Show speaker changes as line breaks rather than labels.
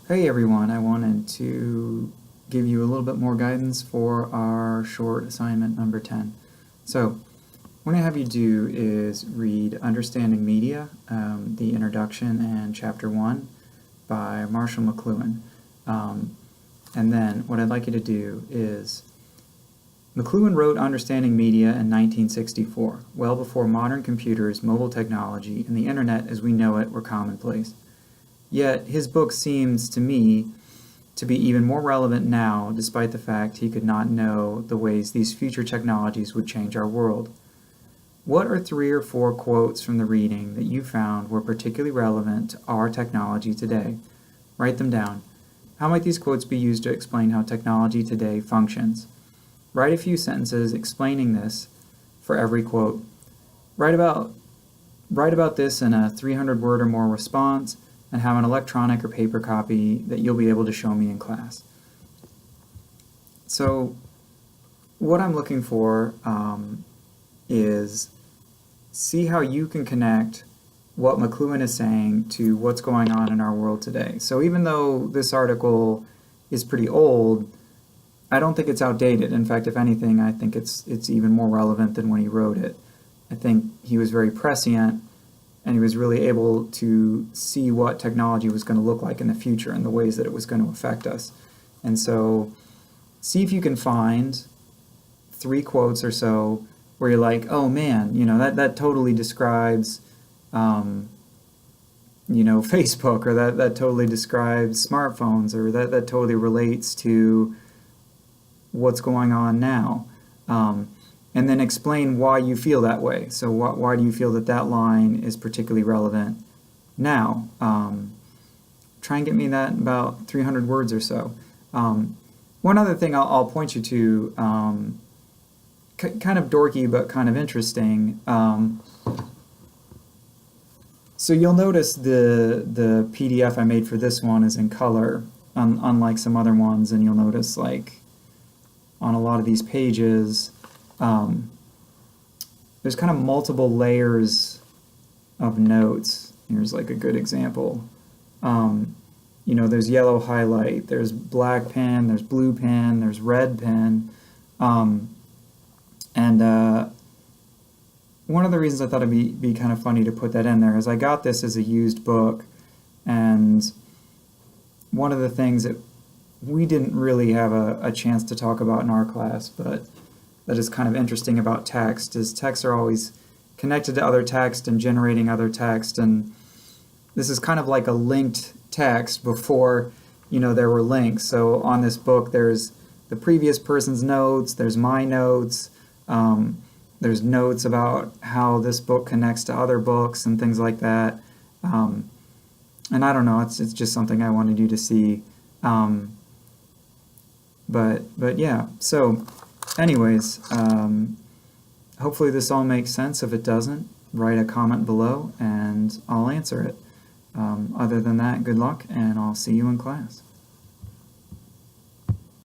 Hey everyone, I wanted to give you a little bit more guidance for our short assignment number 10. So, what I have you do is read Understanding Media, the introduction and chapter 1 by Marshall McLuhan. And then what I'd like you to do is, McLuhan wrote Understanding Media in 1964, well before modern computers, mobile technology, and the internet as we know it were commonplace. Yet his book seems to me to be even more relevant now, despite the fact he could not know the ways these future technologies would change our world. What are 3 or 4 quotes from the reading that you found were particularly relevant to our technology today? Write them down. How might these quotes be used to explain how technology today functions? Write a few sentences explaining this for every quote. Write about this in a 300-word or more response, and have an electronic or paper copy that you'll be able to show me in class. So what I'm looking for is see how you can connect what McLuhan is saying to what's going on in our world today. So even though this article is pretty old, I don't think it's outdated. In fact, if anything, I think it's even more relevant than when he wrote it. I think he was very prescient, and he was really able to see what technology was going to look like in the future and the ways that it was going to affect us. And so see if you can find 3 quotes or so where you're like, oh man, that totally describes Facebook, or that totally describes smartphones, or that totally relates to what's going on now. And then explain why you feel that way. So why do you feel that line is particularly relevant now? Try and get me that in about 300 words or so. One other thing I'll point you to, kind of dorky but kind of interesting. So you'll notice the PDF I made for this one is in color, unlike some other ones, and you'll notice like on a lot of these pages, there's kind of multiple layers of notes. Here's like a good example. There's yellow highlight, there's black pen, there's blue pen, there's red pen. One of the reasons I thought it'd be kind of funny to put that in there is I got this as a used book, and one of the things that we didn't really have a chance to talk about in our class, but that is kind of interesting about text, is texts are always connected to other text and generating other text, and this is kind of like a linked text before there were links. So on this book there's the previous person's notes, there's my notes, there's notes about how this book connects to other books and things like that. And I don't know, it's just something I wanted you to see. But yeah, so anyways, hopefully this all makes sense. If it doesn't, write a comment below and I'll answer it. Other than that, good luck, and I'll see you in class.